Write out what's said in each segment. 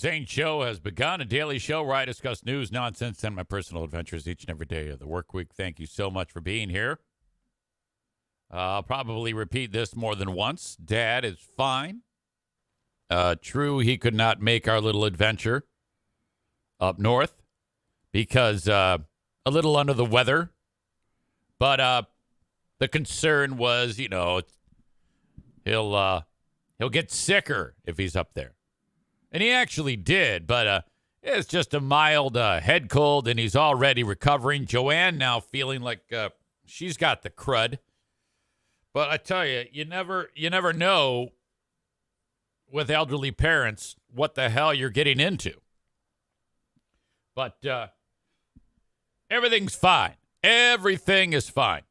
Zane Show has begun, a daily show where I discuss news, nonsense, and my personal adventures each and every day of the work week. Thank you so much for being here. I'll probably repeat this more than once. Dad is fine. True, he could not make our little adventure up north because a little under the weather. But the concern was, he'll get sicker if he's up there. And he actually did, but it's just a mild head cold, and he's already recovering. Joanne now feeling like she's got the crud. But I tell you, you never know with elderly parents what the hell you're getting into. But everything's fine. Everything is fine.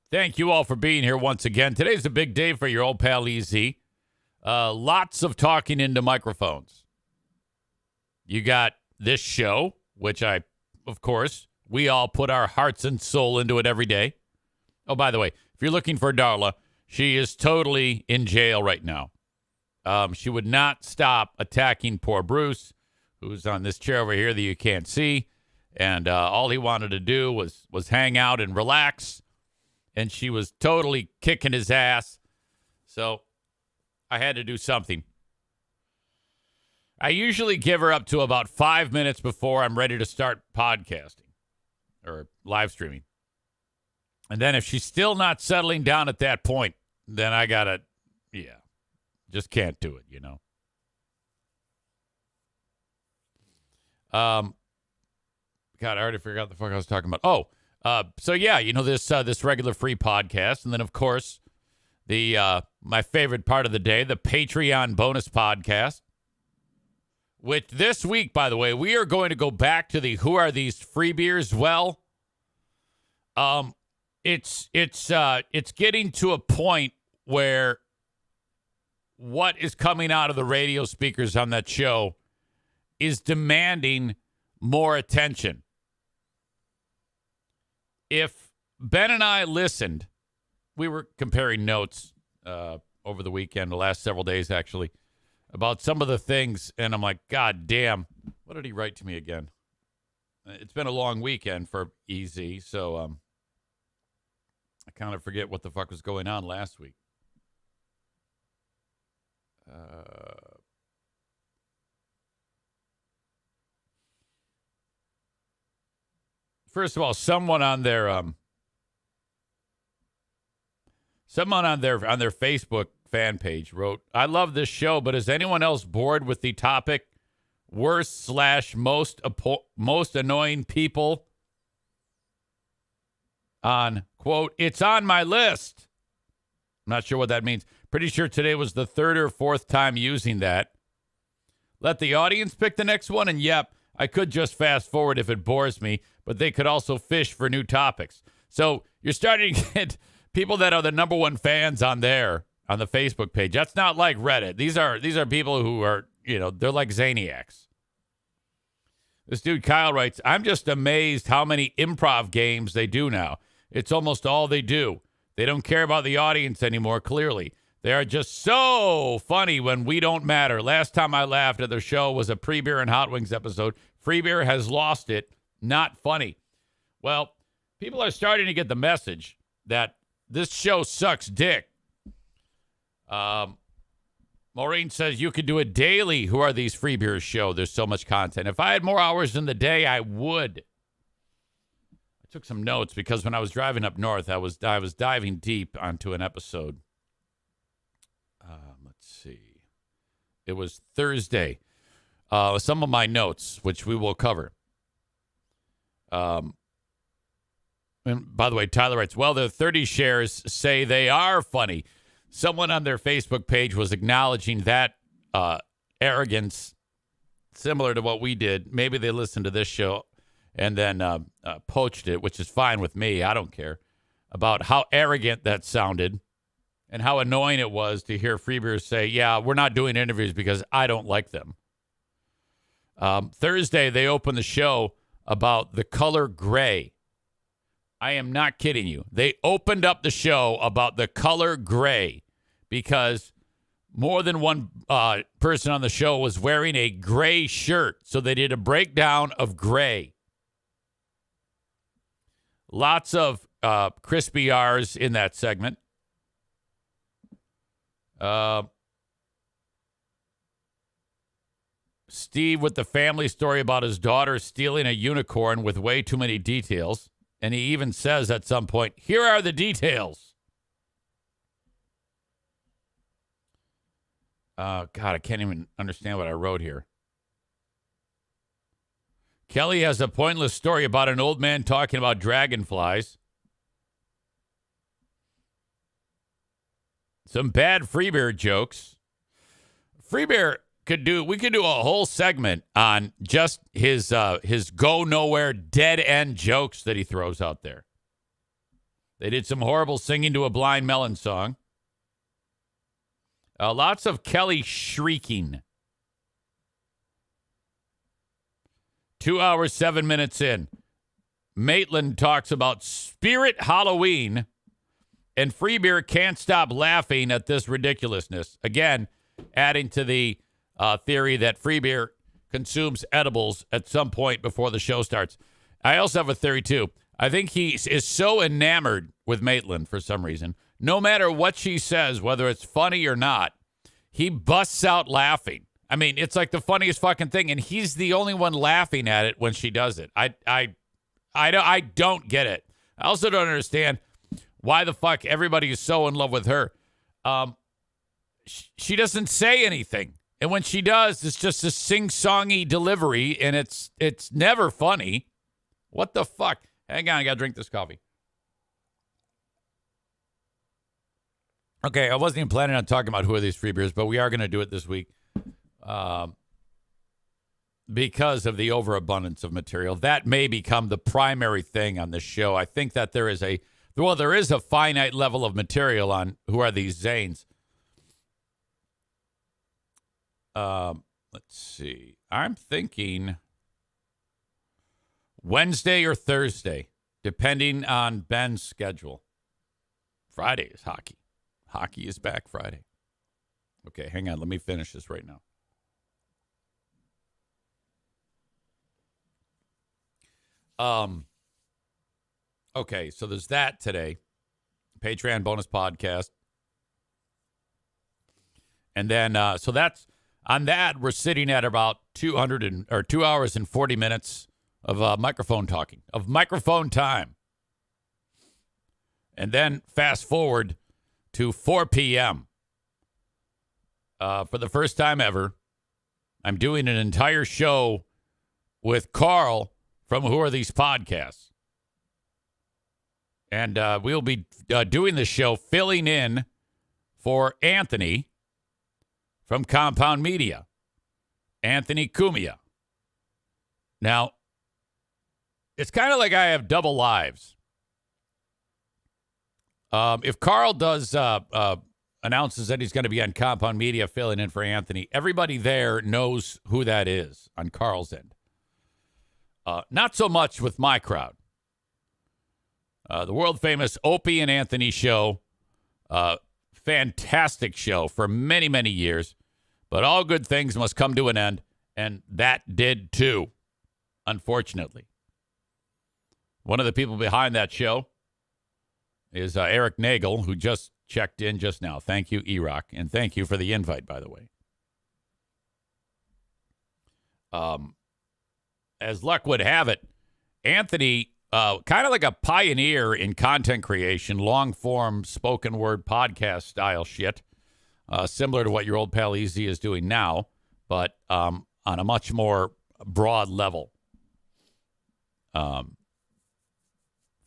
Thank you all for being here once again. Today's a big day for your old pal EZ. Lots of talking into microphones. You got this show, which of course, we all put our hearts and soul into it every day. Oh, by the way, if you're looking for Darla, she is totally in jail right now. She would not stop attacking poor Bruce, who's on this chair over here that you can't see. And all he wanted to do was hang out and relax. And she was totally kicking his ass. So I had to do something. I usually give her up to about 5 minutes before I'm ready to start podcasting or live streaming. And then if she's still not settling down at that point, then I got to, just can't do it, God, I already forgot what the fuck I was talking about. This regular free podcast. And then, of course, the my favorite part of the day, the Patreon bonus podcast. Which this week, by the way, we are going to go back to the Who Are These Free Beers? Well, it's getting to a point where what is coming out of the radio speakers on that show is demanding more attention. If Ben and I listened, we were comparing notes over the weekend, the last several days actually, about some of the things, and I'm like, God damn, what did he write to me again? It's been a long weekend for EZ, so I kind of forget what the fuck was going on last week. First of all, someone on their Facebook fan page wrote, "I love this show, but is anyone else bored with the topic worst/most annoying people on, quote, it's on my list." I'm not sure what that means. Pretty sure today was the third or fourth time using that. Let the audience pick the next one, and yep, I could just fast forward if it bores me, but they could also fish for new topics. So you're starting to get people that are the number one fans on there, on the Facebook page. That's not like Reddit. These are people who are, they're like Zaniacs. This dude Kyle writes, "I'm just amazed how many improv games they do now. It's almost all they do. They don't care about the audience anymore, clearly. They are just so funny when we don't matter. Last time I laughed at their show was a Pre-Beer and Hot Wings episode. Free Beer has lost it. Not funny." Well, people are starting to get the message that this show sucks dick. Maureen says you could do a daily Who Are These Free Beers show. There's so much content. If I had more hours in the day, I would. I took some notes because when I was driving up north, I was diving deep onto an episode. Let's see. It was Thursday. Some of my notes, which we will cover. And by the way, Tyler writes, "Well, the 30 shares say they are funny." Someone on their Facebook page was acknowledging that arrogance, similar to what we did. Maybe they listened to this show and then poached it, which is fine with me. I don't care about how arrogant that sounded and how annoying it was to hear Free Beers say, "Yeah, we're not doing interviews because I don't like them." Thursday, they opened the show about the color gray. I am not kidding you. They opened up the show about the color gray because more than one person on the show was wearing a gray shirt. So they did a breakdown of gray. Lots of crispy R's in that segment. Steve with the family story about his daughter stealing a unicorn with way too many details. And he even says at some point, here are the details. God, I can't even understand what I wrote here. Kelly has a pointless story about an old man talking about dragonflies. Some bad Freebear jokes. Freebear we could do a whole segment on just his go nowhere dead end jokes that he throws out there. They did some horrible singing to a Blind Melon song. Lots of Kelly shrieking. 2 hours, 7 minutes in. Maitland talks about Spirit Halloween, and Freebeer can't stop laughing at this ridiculousness. Again, adding to the theory that Freebeer consumes edibles at some point before the show starts. I also have a theory, too. I think he is so enamored with Maitland for some reason. No matter what she says, whether it's funny or not, he busts out laughing. I mean, it's like the funniest fucking thing, and he's the only one laughing at it when she does it. I don't get it. I also don't understand why the fuck everybody is so in love with her. She doesn't say anything, and when she does, it's just a sing-songy delivery, and it's never funny. What the fuck? Hang on, I gotta drink this coffee. Okay, I wasn't even planning on talking about who are these free beers, but we are going to do it this week because of the overabundance of material. That may become the primary thing on this show. I think that there is a finite level of material on who are these Zanes. Let's see. I'm thinking Wednesday or Thursday, depending on Ben's schedule. Friday is hockey. Hockey is back Friday. Okay, hang on. Let me finish this right now. Okay, so there's that today. Patreon bonus podcast. And then, so that's, on that, we're sitting at about 2 hours and 40 minutes of microphone talking, of microphone time. And then fast forward to 4 p.m. For the first time ever, I'm doing an entire show with Carl from Who Are These Podcasts. And we'll be doing the show filling in for Anthony from Compound Media, Anthony Cumia. Now, it's kind of like I have double lives. If Carl does announces that he's going to be on Compound Media filling in for Anthony, everybody there knows who that is on Carl's end. Not so much with my crowd. The world-famous Opie and Anthony show, fantastic show for many, many years, but all good things must come to an end, and that did too, unfortunately. One of the people behind that show is Eric Nagel, who just checked in just now. Thank you, E-Rock, and thank you for the invite, by the way. As luck would have it, Anthony, kind of like a pioneer in content creation, long-form spoken word podcast style shit, similar to what your old pal Easy is doing now, but on a much more broad level. For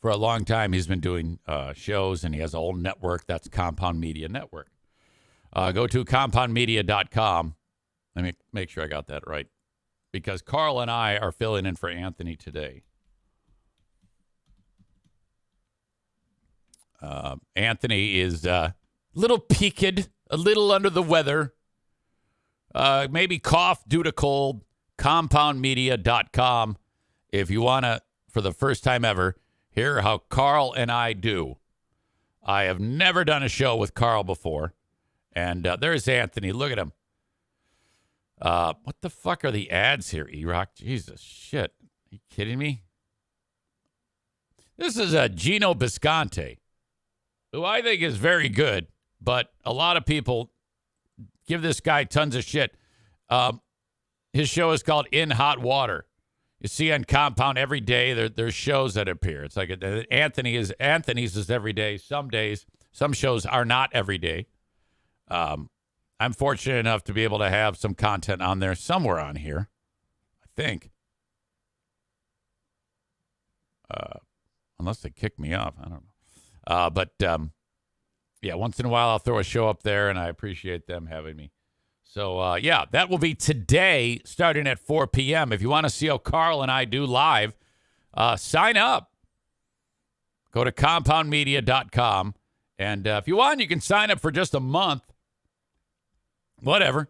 a long time, he's been doing shows, and he has a whole network. That's Compound Media Network. Go to compoundmedia.com. Let me make sure I got that right, because Carl and I are filling in for Anthony today. Anthony is a little peaked, a little under the weather, maybe cough due to cold. Compoundmedia.com. If you want to, for the first time ever, hear how Carl and I do. I have never done a show with Carl before, And there's Anthony. Look at him. What the fuck are the ads here, E-Rock? Jesus, shit. Are you kidding me? This is Gino Bisconte, who I think is very good, but a lot of people give this guy tons of shit. His show is called In Hot Water. You see on Compound every day, there's shows that appear. It's like Anthony's is every day. Some days, some shows are not every day. I'm fortunate enough to be able to have some content on there somewhere on here, I think. Unless they kick me off. I don't know. But yeah, once in a while I'll throw a show up there, and I appreciate them having me. So, yeah, that will be today starting at 4 p.m. If you want to see how Carl and I do live, sign up. Go to compoundmedia.com. And if you want, you can sign up for just a month. Whatever.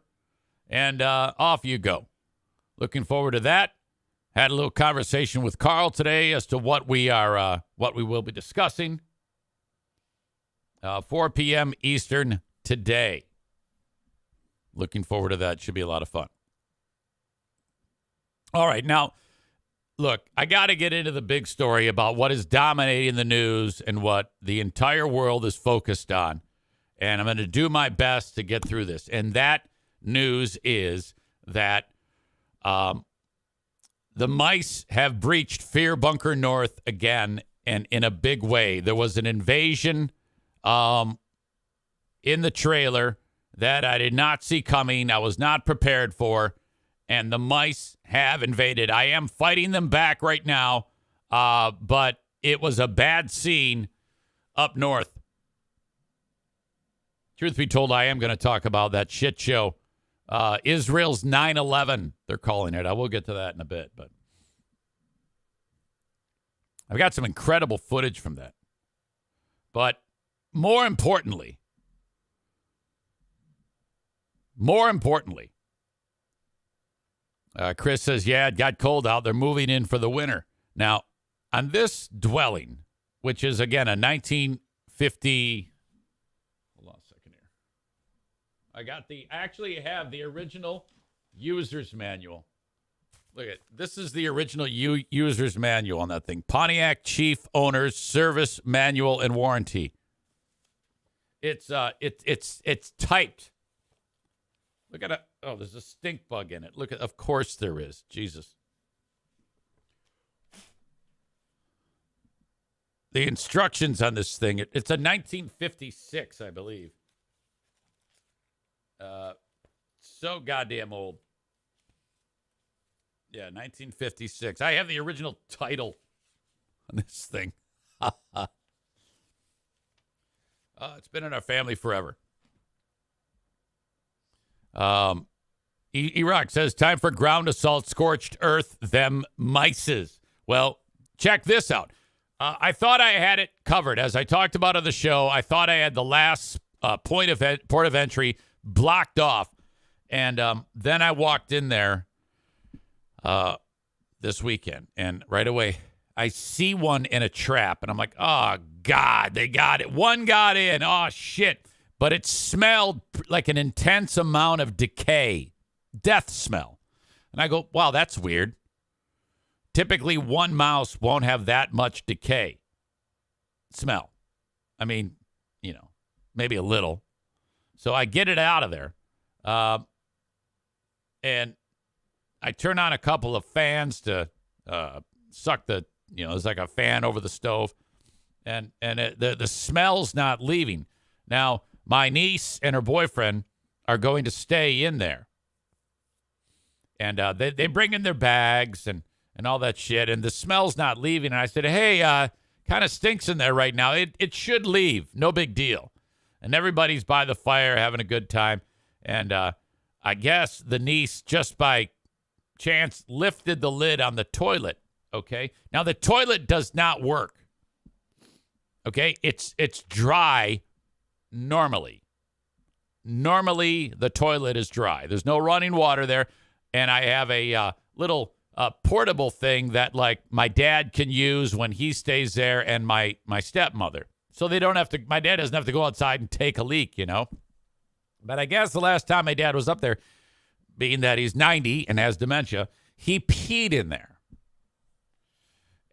And off you go. Looking forward to that. Had a little conversation with Carl today as to what we will be discussing. 4 p.m. Eastern today. Looking forward to that. Should be a lot of fun. All right. Now, look, I got to get into the big story about what is dominating the news and what the entire world is focused on. And I'm going to do my best to get through this. And that news is that the mice have breached Fear Bunker North again, and in a big way. There was an invasion in the trailer that I did not see coming. I was not prepared for, and the mice have invaded. I am fighting them back right now, but it was a bad scene up north. Truth be told, I am going to talk about that shit show. Israel's 9/11, they're calling it. I will get to that in a bit, but I've got some incredible footage from that. But more importantly, Chris says, yeah, it got cold out. They're moving in for the winter. Now, on this dwelling, which is, again, a 1950... Hold on a second here. I actually have the original user's manual. Look at this is the original user's manual on that thing. Pontiac Chief Owner's Service Manual and Warranty. It's typed. Look at it. Oh, there's a stink bug in it. Look at. Of course there is. Jesus. The instructions on this thing. It's a 1956, I believe. So goddamn old. Yeah, 1956. I have the original title on this thing. It's been in our family forever. E-Rock says, time for ground assault, scorched earth, them mices. Well, check this out. I thought I had it covered. As I talked about on the show, I thought I had the last port of entry blocked off. And then I walked in there this weekend, and right away I see one in a trap, and I'm like, oh, God, they got it. One got in. Oh, shit. But it smelled like an intense amount of decay, death smell. And I go, wow, that's weird. Typically, one mouse won't have that much decay smell. I mean, maybe a little. So I get it out of there. And I turn on a couple of fans to suck the, there's like a fan over the stove. And the smell's not leaving. Now, my niece and her boyfriend are going to stay in there. And they bring in their bags and all that shit. And the smell's not leaving. And I said, hey, kind of stinks in there right now. It should leave. No big deal. And everybody's by the fire having a good time. And I guess the niece, just by chance, lifted the lid on the toilet. Okay. Now, the toilet does not work. Okay. It's dry normally. Normally, the toilet is dry. There's no running water there. And I have a little portable thing that, like, my dad can use when he stays there, and my stepmother. So they don't have to, my dad doesn't have to go outside and take a leak, But I guess the last time my dad was up there, being that he's 90 and has dementia, he peed in there.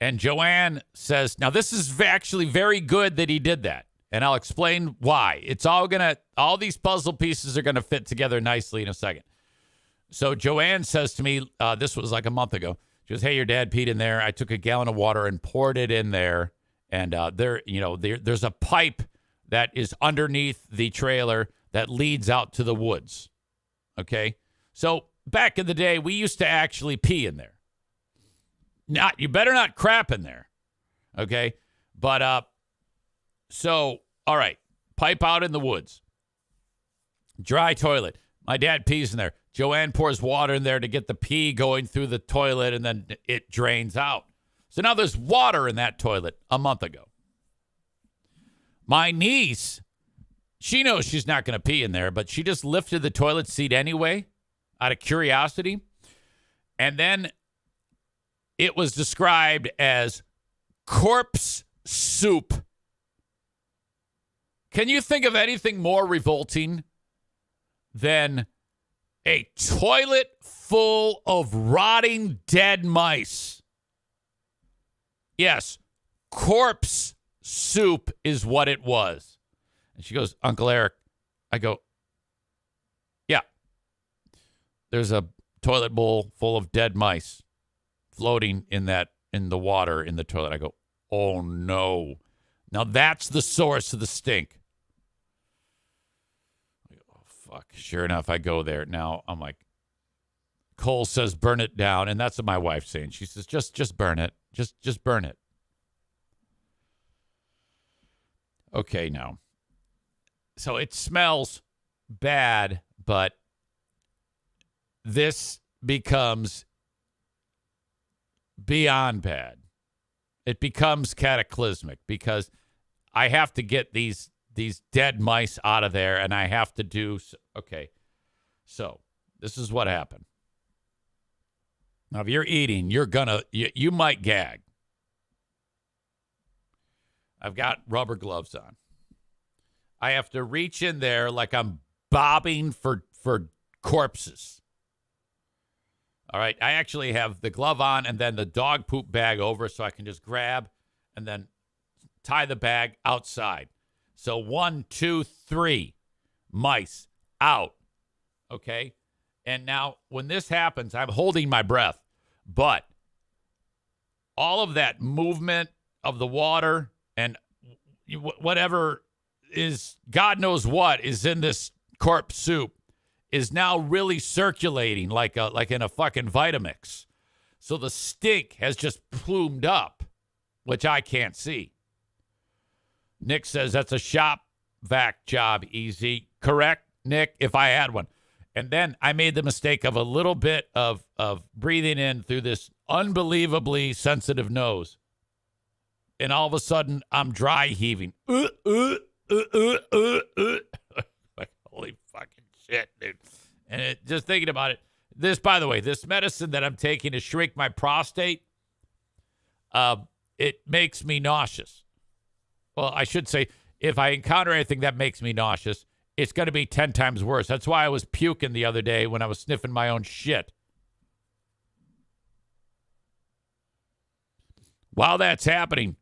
And Joanne says, now this is actually very good that he did that. And I'll explain why. It's all these puzzle pieces are going to fit together nicely in a second. So Joanne says to me, this was like a month ago. She goes, hey, your dad peed in there. I took a gallon of water and poured it in there. And there's a pipe that is underneath the trailer that leads out to the woods. Okay. So back in the day, we used to actually pee in there. You better not crap in there. Okay. But, so, all right. Pipe out in the woods. Dry toilet. My dad pees in there. Joanne pours water in there to get the pee going through the toilet, and then it drains out. So now there's water in that toilet a month ago. My niece, she knows she's not going to pee in there, but she just lifted the toilet seat anyway out of curiosity. And then it was described as corpse soup. Can you think of anything more revolting than a toilet full of rotting dead mice? Yes, corpse soup is what it was. And she goes, Uncle Eric. I go, yeah. There's a toilet bowl full of dead mice floating in the water in the toilet. I go, oh no. Now that's the source of the stink. Oh, fuck. Sure enough, I go there. Now I'm like, Cole says, burn it down. And that's what my wife's saying. She says, just burn it. Just burn it. Okay, now. So it smells bad, but this becomes beyond bad. It becomes cataclysmic because I have to get these dead mice out of there, and I have to do... Okay, so this is what happened. Now, if you're eating, you might gag. I've got rubber gloves on. I have to reach in there like I'm bobbing for corpses. All right, I actually have the glove on and then the dog poop bag over so I can just grab and then tie the bag outside. So 1, 2, 3 mice out. Okay? And now when this happens, I'm holding my breath. But all of that movement of the water and whatever is, God knows what, is in this corpse soup is now really circulating like in a fucking Vitamix. So the stink has just plumed up, which I can't see. Nick says that's a shop vac job, easy. Correct, Nick, if I had one. And then I made the mistake of a little bit of breathing in through this unbelievably sensitive nose. And all of a sudden, I'm dry heaving. Like, holy fucking shit, dude. And just thinking about it, this, by the way, this medicine that I'm taking to shrink my prostate, it makes me nauseous. Well, I should say, if I encounter anything that makes me nauseous, it's going to be 10 times worse. That's why I was puking the other day when I was sniffing my own shit. While that's happening,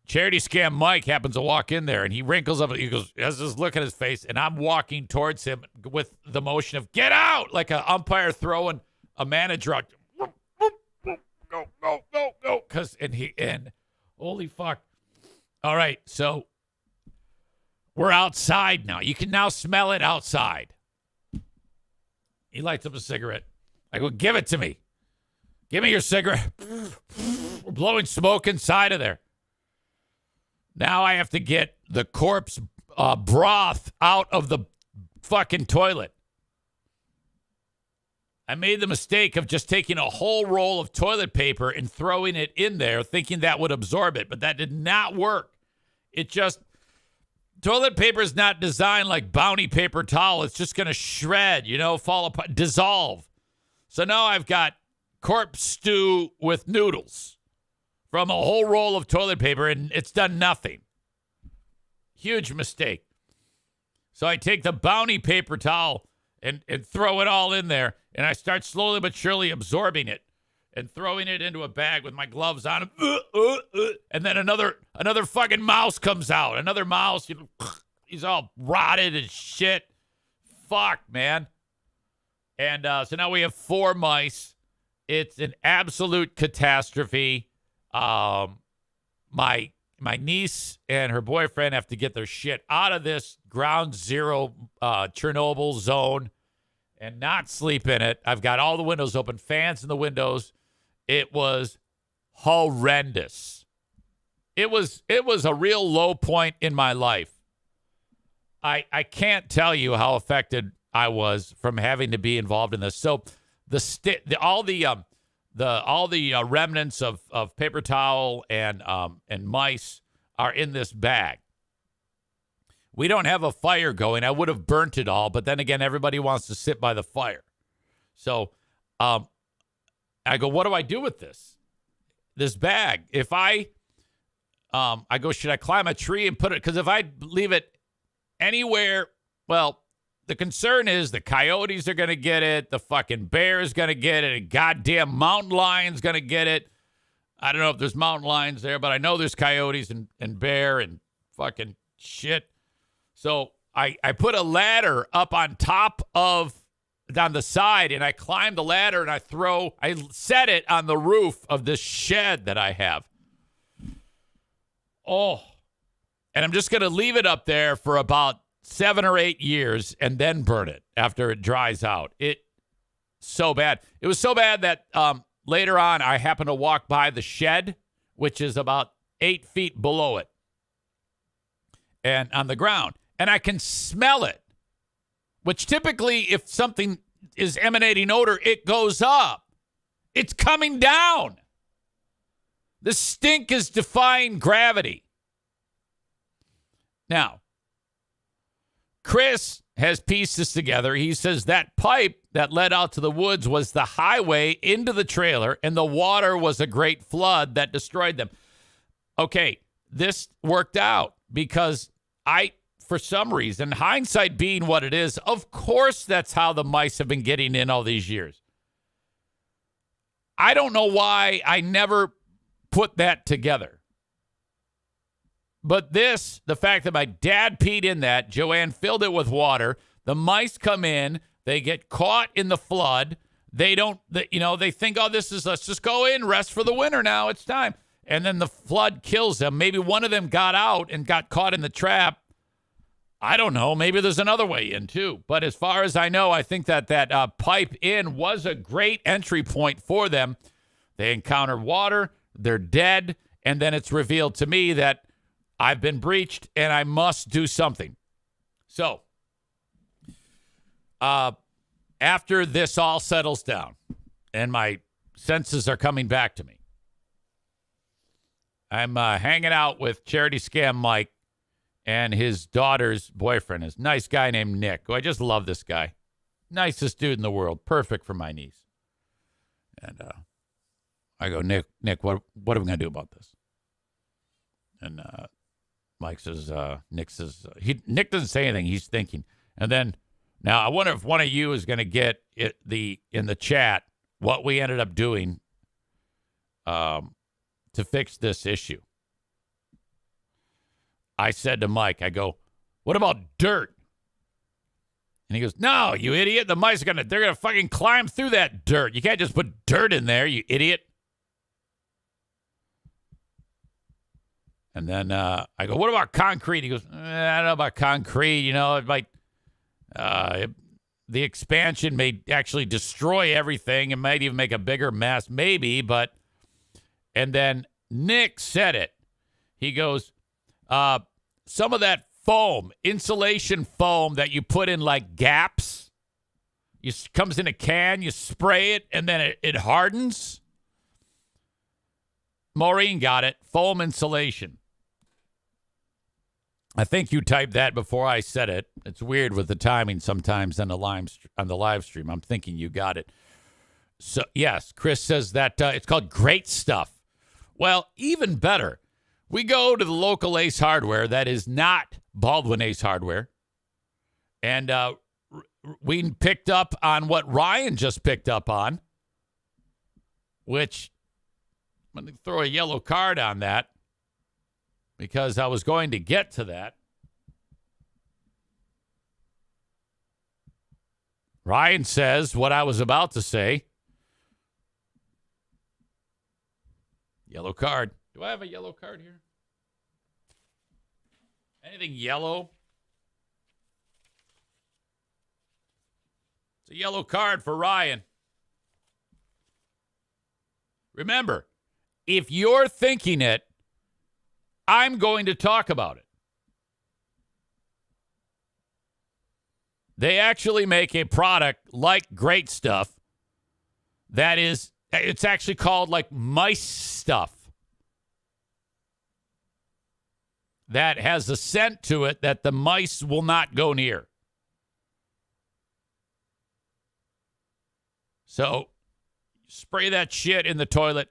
Charity Scam Mike happens to walk in there, and he wrinkles up. He goes, has this look at his face, and I'm walking towards him with the motion of get out, like an umpire throwing a manager out. Go, go, go, go. And holy fuck. All right, so we're outside now. You can now smell it outside. He lights up a cigarette. I go, give it to me. Give me your cigarette. We're blowing smoke inside of there. Now I have to get the corpse broth out of the fucking toilet. I made the mistake of just taking a whole roll of toilet paper and throwing it in there, thinking that would absorb it, but that did not work. Toilet paper is not designed like Bounty paper towel. It's just going to shred, fall apart, dissolve. So now I've got corpse stew with noodles from a whole roll of toilet paper, and it's done nothing. Huge mistake. So I take the Bounty paper towel and throw it all in there, and I start slowly but surely absorbing it and throwing it into a bag with my gloves on. And then another fucking mouse comes out. Another mouse, he's all rotted and shit. Fuck, man. And so now we have 4 mice. It's an absolute catastrophe. My niece and her boyfriend have to get their shit out of this ground zero Chernobyl zone and not sleep in it. I've got all the windows open, fans in the windows. It was horrendous. It was a real low point in my life. I can't tell you how affected I was from having to be involved in this. So all the remnants of paper towel and mice are in this bag. We don't have a fire going. I would have burnt it all, but then again, everybody wants to sit by the fire. So I go, what do I do with this bag? If I go, should I climb a tree and put it? Because if I leave it anywhere, well, the concern is the coyotes are going to get it. The fucking bear is going to get it. A goddamn mountain lion's going to get it. I don't know if there's mountain lions there, but I know there's coyotes and bear and fucking shit. So I put a ladder up on top of, on the side, and I climb the ladder and I set it on the roof of this shed that I have. Oh, and I'm just going to leave it up there for about 7 or 8 years and then burn it after it dries out. It so bad. It was so bad that later on I happened to walk by the shed, which is about 8 feet below it and on the ground, and I can smell it, which typically if something is emanating odor, it goes up. It's coming down. The stink is defying gravity. Now, Chris has pieced this together. He says that pipe that led out to the woods was the highway into the trailer, and the water was a great flood that destroyed them. Okay, this worked out because for some reason, hindsight being what it is, of course that's how the mice have been getting in all these years. I don't know why I never put that together. But the fact that my dad peed in that, Joanne filled it with water, the mice come in, they get caught in the flood. They think, oh, let's just go in, rest for the winter now, it's time. And then the flood kills them. Maybe one of them got out and got caught in the trap. I don't know. Maybe there's another way in, too. But as far as I know, I think that pipe in was a great entry point for them. They encounter water, they're dead, and then it's revealed to me that I've been breached, and I must do something. So, after this all settles down, and my senses are coming back to me, I'm hanging out with Charity Scam Mike and his daughter's boyfriend, a nice guy named Nick, who I just love this guy. Nicest dude in the world. Perfect for my niece. And I go, Nick, what are we going to do about this? And Mike says, Nick Nick doesn't say anything. He's thinking. And then, now I wonder if one of you is going to get in the chat what we ended up doing to fix this issue. I said to Mike, I go, what about dirt? And he goes, no, you idiot. The mice they're going to fucking climb through that dirt. You can't just put dirt in there, you idiot. And then I go, what about concrete? He goes, I don't know about concrete. You know, it might, the expansion may actually destroy everything. It might even make a bigger mess, maybe. But, and then Nick said it. He goes, some of that foam, insulation foam that you put in like gaps, comes in a can, you spray it, and then it hardens. Maureen got it. Foam insulation. I think you typed that before I said it. It's weird with the timing sometimes on the live stream. I'm thinking you got it. So, yes, Chris says that it's called Great Stuff. Well, even better. We go to the local Ace Hardware that is not Baldwin Ace Hardware. And we picked up on what Ryan just picked up on, which I'm going to throw a yellow card on that because I was going to get to that. Ryan says what I was about to say. Yellow card. Do I have a yellow card here? Anything yellow? It's a yellow card for Ryan. Remember, if you're thinking it, I'm going to talk about it. They actually make a product like Great Stuff that is, it's actually called like Mice Stuff. That has a scent to it that the mice will not go near. So spray that shit in the toilet,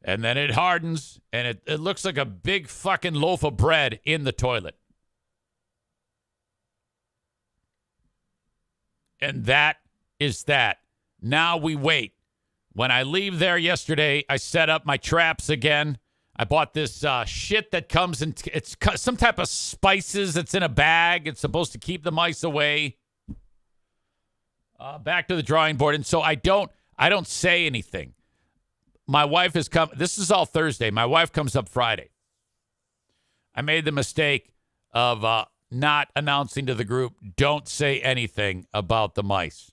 and then it hardens, and it looks like a big fucking loaf of bread in the toilet. And that is that. Now we wait. When I leave there yesterday, I set up my traps again. I bought this shit that comes in, it's some type of spices that's in a bag. It's supposed to keep the mice away. Back to the drawing board. And so I don't say anything. My wife has come. This is all Thursday. My wife comes up Friday. I made the mistake of not announcing to the group, don't say anything about the mice.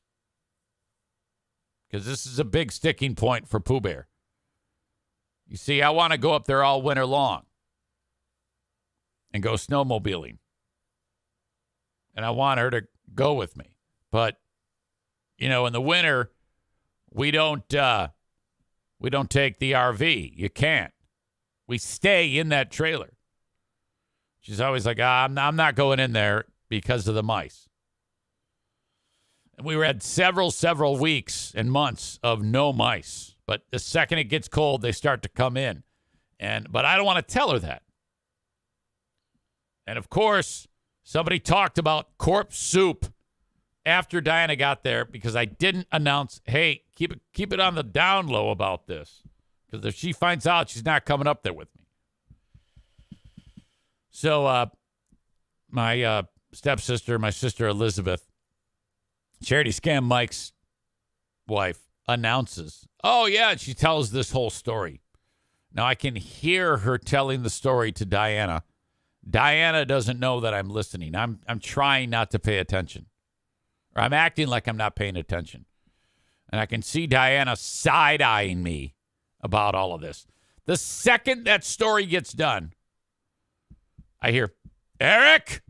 Because this is a big sticking point for Pooh Bear. You see, I want to go up there all winter long and go snowmobiling. And I want her to go with me. But, you know, in the winter, we don't take the RV. You can't. We stay in that trailer. She's always like, I'm not going in there because of the mice. And we had several weeks and months of no mice. But the second it gets cold, they start to come in. But I don't want to tell her that. And, of course, somebody talked about corpse soup after Diana got there because I didn't announce, hey, keep it on the down low about this. Because if she finds out, she's not coming up there with me. So my stepsister, my sister Elizabeth, Charity Scam Mike's wife, announces, oh, yeah, and she tells this whole story. Now, I can hear her telling the story to Diana. Diana doesn't know that I'm listening. I'm trying not to pay attention. Or I'm acting like I'm not paying attention. And I can see Diana side-eyeing me about all of this. The second that story gets done, I hear, Eric!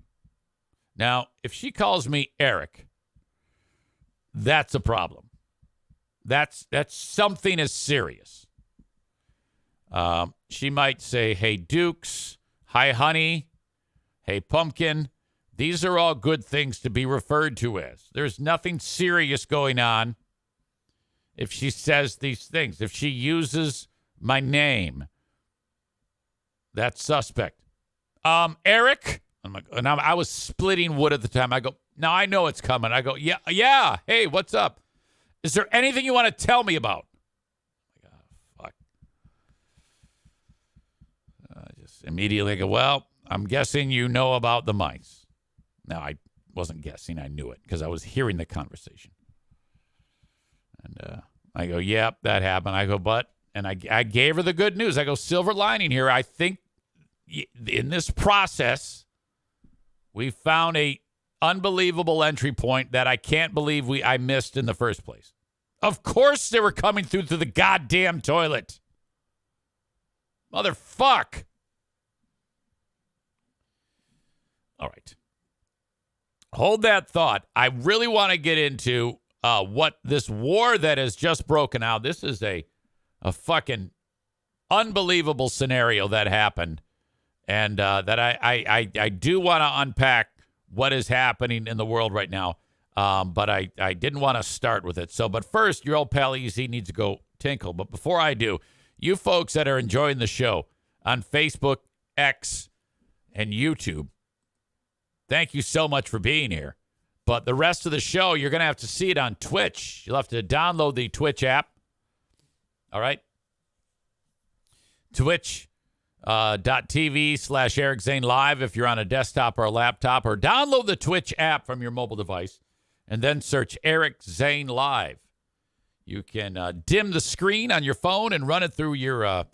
Now, if she calls me Eric, that's a problem. That's something is serious. She might say, hey, Dukes, hi, honey, hey, pumpkin. These are all good things to be referred to as. There's nothing serious going on if she says these things. If she uses my name, that's suspect. Eric, I'm like, and I was splitting wood at the time. I go, now I know it's coming. I go, yeah. Hey, what's up? Is there anything you want to tell me about? Oh, fuck. I just immediately go, well, I'm guessing you know about the mice. No, I wasn't guessing. I knew it because I was hearing the conversation. And I go, yep, that happened. I go, and I gave her the good news. I go, silver lining here. I think in this process, we found a unbelievable entry point that I can't believe I missed in the first place. Of course they were coming through the goddamn toilet. Motherfuck. All right. Hold that thought. I really want to get into what this war that has just broken out. This is a fucking unbelievable scenario that happened. And that I do want to unpack what is happening in the world right now. But I didn't want to start with it. But first, your old pal Easy needs to go tinkle. But before I do, you folks that are enjoying the show on Facebook, X, and YouTube, Thank you so much for being here. But the rest of the show, you're going to have to see it on Twitch. You'll have to download the Twitch app. All right? Twitch.tv/Eric Zane Live if you're on a desktop or a laptop, or download the Twitch app from your mobile device and then search Eric Zane Live. You can dim the screen on your phone and run it through your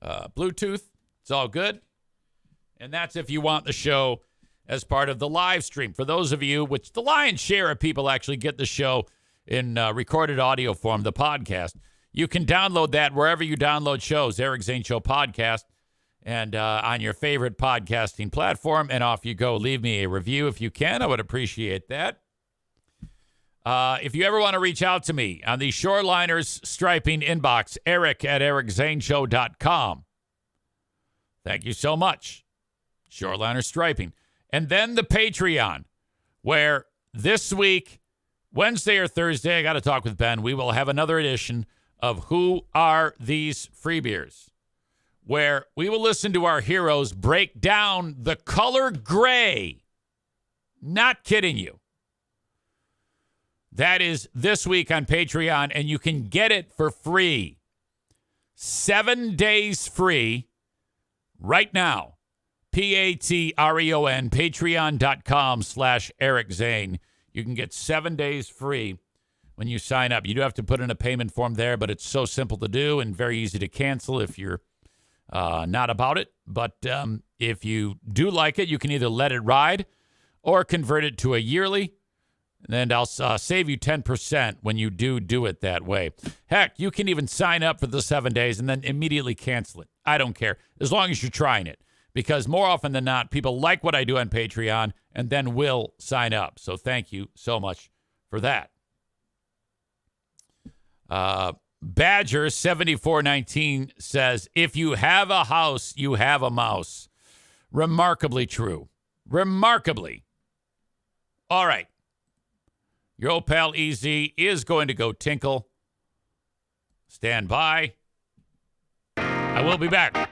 Bluetooth. It's all good. And that's if you want the show as part of the live stream. For those of you, which the lion's share of people actually get the show in recorded audio form, the podcast, you can download that wherever you download shows, Eric Zane Show Podcast, and on your favorite podcasting platform, and off you go. Leave me a review if you can. I would appreciate that. If you ever want to reach out to me on the Shoreliners Striping inbox, eric@ericzaneshow.com. Thank you so much. Shoreliners Striping. And then the Patreon, where this week, Wednesday or Thursday, I got to talk with Ben, we will have another edition of Who Are These Free Beers, where we will listen to our heroes break down the color gray. Not kidding you. That is this week on Patreon, and you can get it for free. 7 days free right now. Patreon, patreon.com/Eric Zane. You can get 7 days free when you sign up. You do have to put in a payment form there, but it's so simple to do and very easy to cancel if you're not about it. But if you do like it, you can either let it ride or convert it to a yearly. And I'll save you 10% when you do it that way. Heck, you can even sign up for the 7 days and then immediately cancel it. I don't care, as long as you're trying it. Because more often than not, people like what I do on Patreon and then will sign up. So thank you so much for that. Badger7419 says, if you have a house, you have a mouse. Remarkably true. Remarkably. All right. Your old pal EZ is going to go tinkle. Stand by. I will be back.